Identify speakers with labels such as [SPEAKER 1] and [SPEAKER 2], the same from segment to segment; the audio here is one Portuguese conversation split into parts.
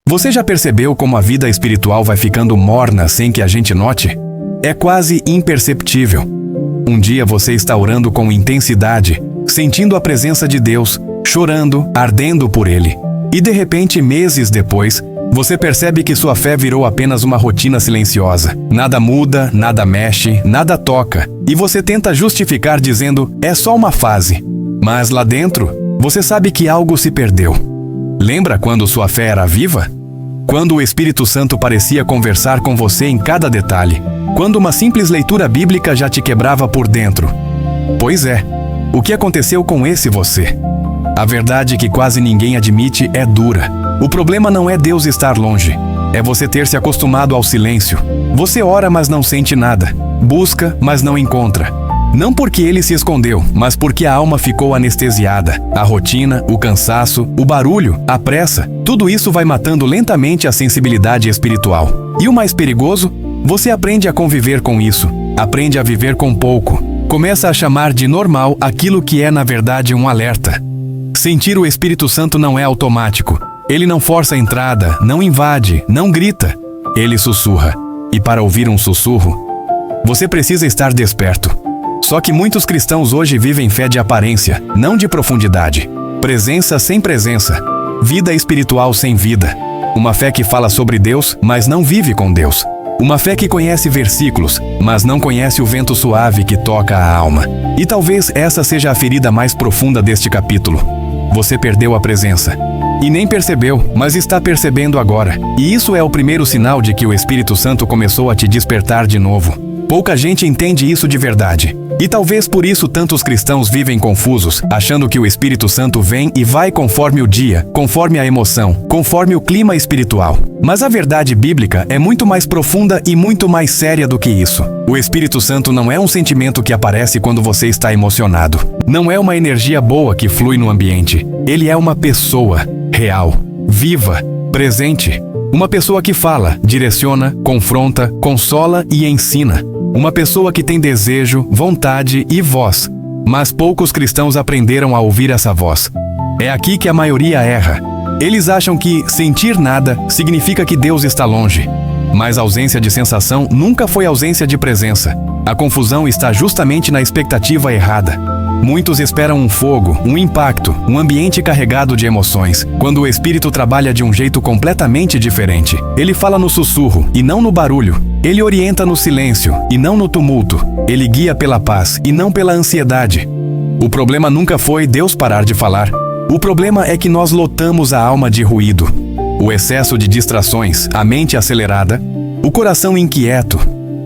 [SPEAKER 1] Você já percebeu como a vida espiritual vai ficando morna sem que a gente note? É quase imperceptível. Um dia você está orando com intensidade, sentindo a presença de Deus, chorando, ardendo por Ele. E de repente, meses depois, você percebe que sua fé virou apenas uma rotina silenciosa. Nada muda, nada mexe, nada toca. E você tenta justificar dizendo, é só uma fase. Mas lá dentro, você sabe que algo se perdeu. Lembra quando sua fé era viva? Quando o Espírito Santo parecia conversar com você em cada detalhe. Quando uma simples leitura bíblica já te quebrava por dentro. Pois é, o que aconteceu com esse você? A verdade que quase ninguém admite é dura. O problema não é Deus estar longe. É você ter se acostumado ao silêncio. Você ora, mas não sente nada. Busca, mas não encontra. Não porque ele se escondeu, mas porque a alma ficou anestesiada. A rotina, o cansaço, o barulho, a pressa, tudo isso vai matando lentamente a sensibilidade espiritual. E o mais perigoso? Você aprende a conviver com isso. Aprende a viver com pouco. Começa a chamar de normal aquilo que é na verdade um alerta. Sentir o Espírito Santo não é automático. Ele não força a entrada, não invade, não grita. Ele sussurra. E para ouvir um sussurro, você precisa estar desperto. Só que muitos cristãos hoje vivem fé de aparência, não de profundidade. Presença sem presença. Vida espiritual sem vida. Uma fé que fala sobre Deus, mas não vive com Deus. Uma fé que conhece versículos, mas não conhece o vento suave que toca a alma. E talvez essa seja a ferida mais profunda deste capítulo. Você perdeu a presença. E nem percebeu, mas está percebendo agora. E isso é o primeiro sinal de que o Espírito Santo começou a te despertar de novo. Pouca gente entende isso de verdade. E talvez por isso tantos cristãos vivem confusos, achando que o Espírito Santo vem e vai conforme o dia, conforme a emoção, conforme o clima espiritual. Mas a verdade bíblica é muito mais profunda e muito mais séria do que isso. O Espírito Santo não é um sentimento que aparece quando você está emocionado. Não é uma energia boa que flui no ambiente. Ele é uma pessoa real, viva, presente. Uma pessoa que fala, direciona, confronta, consola e ensina. Uma pessoa que tem desejo, vontade e voz. Mas poucos cristãos aprenderam a ouvir essa voz. É aqui que a maioria erra. Eles acham que sentir nada significa que Deus está longe. Mas a ausência de sensação nunca foi ausência de presença. A confusão está justamente na expectativa errada. Muitos esperam um fogo, um impacto, um ambiente carregado de emoções, quando o Espírito trabalha de um jeito completamente diferente. Ele fala no sussurro e não no barulho. Ele orienta no silêncio e não no tumulto. Ele guia pela paz e não pela ansiedade. O problema nunca foi Deus parar de falar. O problema é que nós lotamos a alma de ruído. O excesso de distrações, a mente acelerada, o coração inquieto.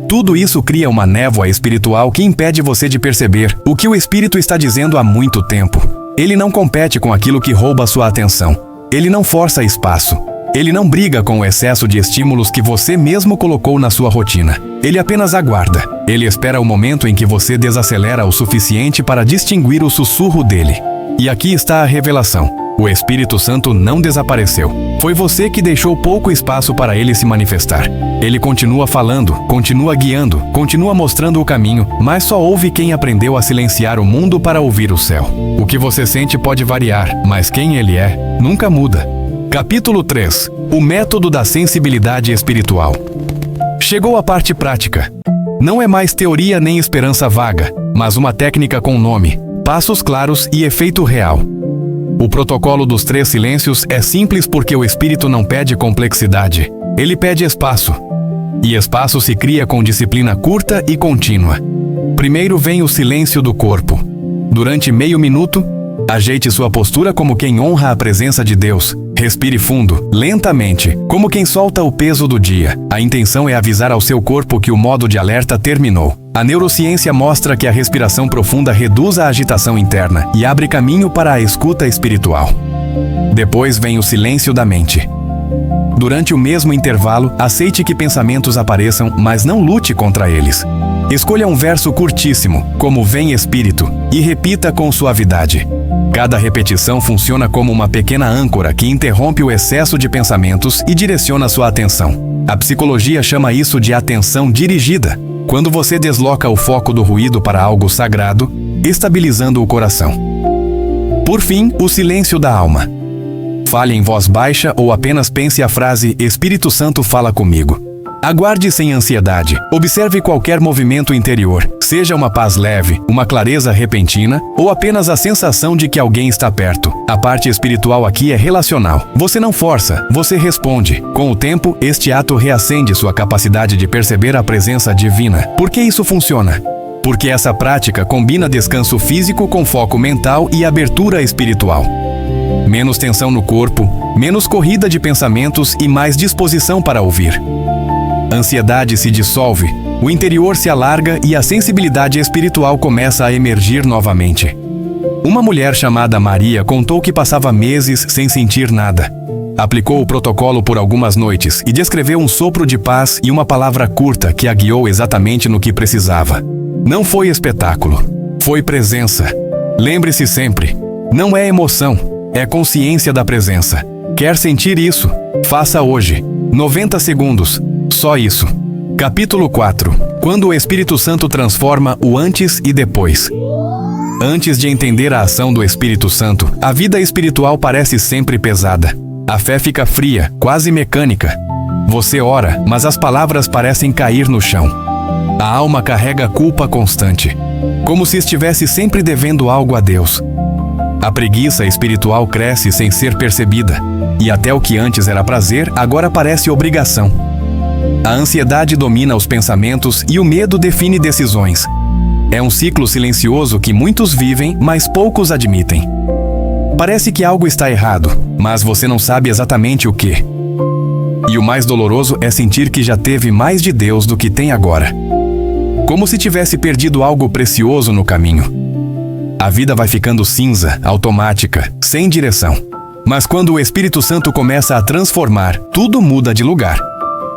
[SPEAKER 1] Tudo isso cria uma névoa espiritual que impede você de perceber o que o Espírito está dizendo há muito tempo. Ele não compete com aquilo que rouba sua atenção. Ele não força espaço. Ele não briga com o excesso de estímulos que você mesmo colocou na sua rotina. Ele apenas aguarda. Ele espera o momento em que você desacelera o suficiente para distinguir o sussurro dele. E aqui está a revelação. O Espírito Santo não desapareceu. Foi você que deixou pouco espaço para ele se manifestar. Ele continua falando, continua guiando, continua mostrando o caminho, mas só ouve quem aprendeu a silenciar o mundo para ouvir o céu. O que você sente pode variar, mas quem ele é, nunca muda. Capítulo 3. O método da sensibilidade espiritual. Chegou a parte prática. Não é mais teoria nem esperança vaga, mas uma técnica com nome, passos claros e efeito real. O protocolo dos 3 silêncios é simples porque o Espírito não pede complexidade. Ele pede espaço. E espaço se cria com disciplina curta e contínua. Primeiro vem o silêncio do corpo. Durante meio minuto, ajeite sua postura como quem honra a presença de Deus. Respire fundo, lentamente, como quem solta o peso do dia. A intenção é avisar ao seu corpo que o modo de alerta terminou. A neurociência mostra que a respiração profunda reduz a agitação interna e abre caminho para a escuta espiritual. Depois vem o silêncio da mente. Durante o mesmo intervalo, aceite que pensamentos apareçam, mas não lute contra eles. Escolha um verso curtíssimo, como Vem Espírito, e repita com suavidade. Cada repetição funciona como uma pequena âncora que interrompe o excesso de pensamentos e direciona sua atenção. A psicologia chama isso de atenção dirigida, quando você desloca o foco do ruído para algo sagrado, estabilizando o coração. Por fim, o silêncio da alma. fale em voz baixa ou apenas pense a frase "Espírito Santo fala comigo". Aguarde sem ansiedade. Observe qualquer movimento interior, seja uma paz leve, uma clareza repentina ou apenas a sensação de que alguém está perto. A parte espiritual aqui é relacional. Você não força, você responde. Com o tempo, este ato reacende sua capacidade de perceber a presença divina. Por que isso funciona? Porque essa prática combina descanso físico com foco mental e abertura espiritual. Menos tensão no corpo, menos corrida de pensamentos e mais disposição para ouvir. A ansiedade se dissolve, o interior se alarga e a sensibilidade espiritual começa a emergir novamente. Uma mulher chamada Maria contou que passava meses sem sentir nada. Aplicou o protocolo por algumas noites e descreveu um sopro de paz e uma palavra curta que a guiou exatamente no que precisava. Não foi espetáculo, foi presença. Lembre-se sempre, não é emoção, é consciência da presença. Quer sentir isso? Faça hoje. 90 segundos. Só isso. Capítulo 4. Quando o Espírito Santo transforma o antes e depois. Antes de entender a ação do Espírito Santo, a vida espiritual parece sempre pesada. A fé fica fria, quase mecânica. Você ora, mas as palavras parecem cair no chão. A alma carrega culpa constante, como se estivesse sempre devendo algo a Deus. A preguiça espiritual cresce sem ser percebida, e até o que antes era prazer, agora parece obrigação. A ansiedade domina os pensamentos e o medo define decisões. É um ciclo silencioso que muitos vivem, mas poucos admitem. Parece que algo está errado, mas você não sabe exatamente o que. E o mais doloroso é sentir que já teve mais de Deus do que tem agora. Como se tivesse perdido algo precioso no caminho. A vida vai ficando cinza, automática, sem direção. Mas quando o Espírito Santo começa a transformar, tudo muda de lugar.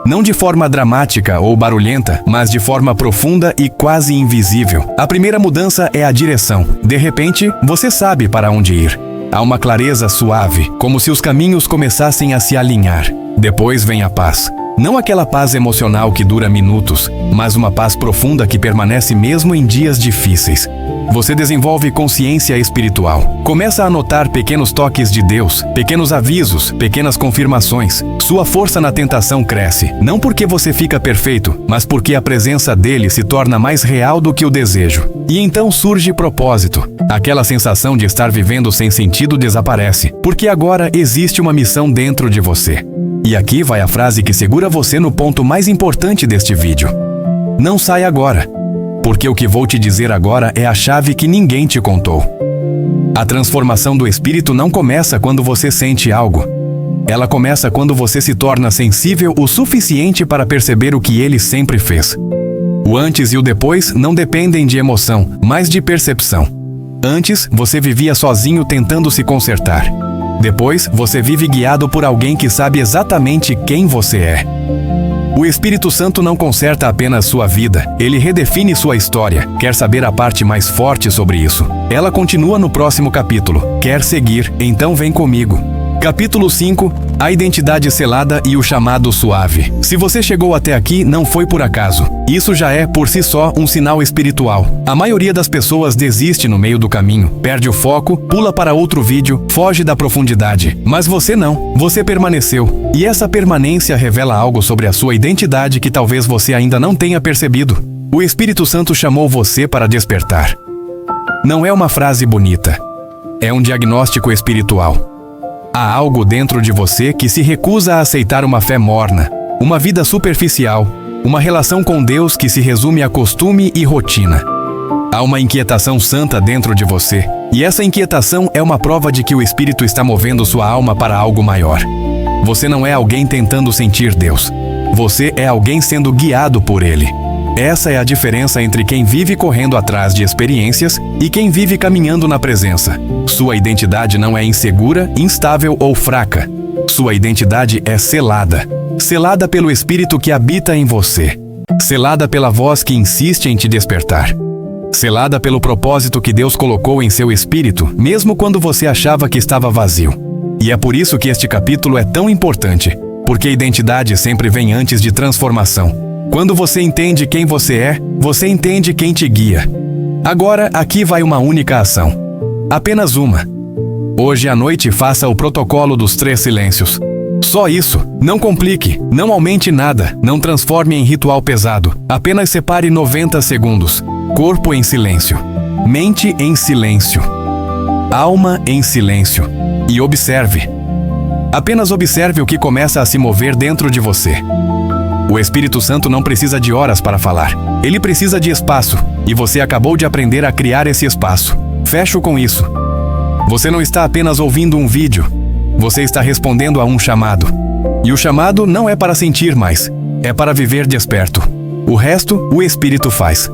[SPEAKER 1] Não de forma dramática ou barulhenta, mas de forma profunda e quase invisível. A primeira mudança é a direção. De repente, você sabe para onde ir. Há uma clareza suave, como se os caminhos começassem a se alinhar. Depois vem a paz. Não aquela paz emocional que dura minutos, mas uma paz profunda que permanece mesmo em dias difíceis. Você desenvolve consciência espiritual. Começa a notar pequenos toques de Deus, pequenos avisos, pequenas confirmações. Sua força na tentação cresce, não porque você fica perfeito, mas porque a presença dele se torna mais real do que o desejo. E então surge propósito. Aquela sensação de estar vivendo sem sentido desaparece, porque agora existe uma missão dentro de você. E aqui vai a frase que segura você no ponto mais importante deste vídeo. Não saia agora, porque o que vou te dizer agora é a chave que ninguém te contou. A transformação do espírito não começa quando você sente algo. Ela começa quando você se torna sensível o suficiente para perceber o que ele sempre fez. O antes e o depois não dependem de emoção, mas de percepção. Antes, você vivia sozinho tentando se consertar. Depois, você vive guiado por alguém que sabe exatamente quem você é. O Espírito Santo não conserta apenas sua vida, ele redefine sua história. Quer saber a parte mais forte sobre isso? Ela continua no próximo capítulo. Quer seguir? Então vem comigo. Capítulo 5. A identidade selada e o chamado suave. Se você chegou até aqui, não foi por acaso. Isso já é, por si só, um sinal espiritual. A maioria das pessoas desiste no meio do caminho, perde o foco, pula para outro vídeo, foge da profundidade. Mas você não. Você permaneceu. E essa permanência revela algo sobre a sua identidade que talvez você ainda não tenha percebido. O Espírito Santo chamou você para despertar. Não é uma frase bonita. É um diagnóstico espiritual. Há algo dentro de você que se recusa a aceitar uma fé morna, uma vida superficial, uma relação com Deus que se resume a costume e rotina. Há uma inquietação santa dentro de você, e essa inquietação é uma prova de que o Espírito está movendo sua alma para algo maior. Você não é alguém tentando sentir Deus. Você é alguém sendo guiado por Ele. Essa é a diferença entre quem vive correndo atrás de experiências e quem vive caminhando na presença. Sua identidade não é insegura, instável ou fraca. Sua identidade é selada. Selada pelo Espírito que habita em você. Selada pela voz que insiste em te despertar. Selada pelo propósito que Deus colocou em seu espírito, mesmo quando você achava que estava vazio. E é por isso que este capítulo é tão importante, porque identidade sempre vem antes de transformação. Quando você entende quem você é, você entende quem te guia. Agora, aqui vai uma única ação. Apenas uma. Hoje à noite faça o protocolo dos 3 silêncios. Só isso. Não complique, não aumente nada, não transforme em ritual pesado. Apenas separe 90 segundos. Corpo em silêncio. Mente em silêncio. Alma em silêncio. E observe. Apenas observe o que começa a se mover dentro de você. O Espírito Santo não precisa de horas para falar. Ele precisa de espaço. E você acabou de aprender a criar esse espaço. Fecho com isso. Você não está apenas ouvindo um vídeo. Você está respondendo a um chamado. E o chamado não é para sentir mais. É para viver desperto. O resto, o Espírito faz.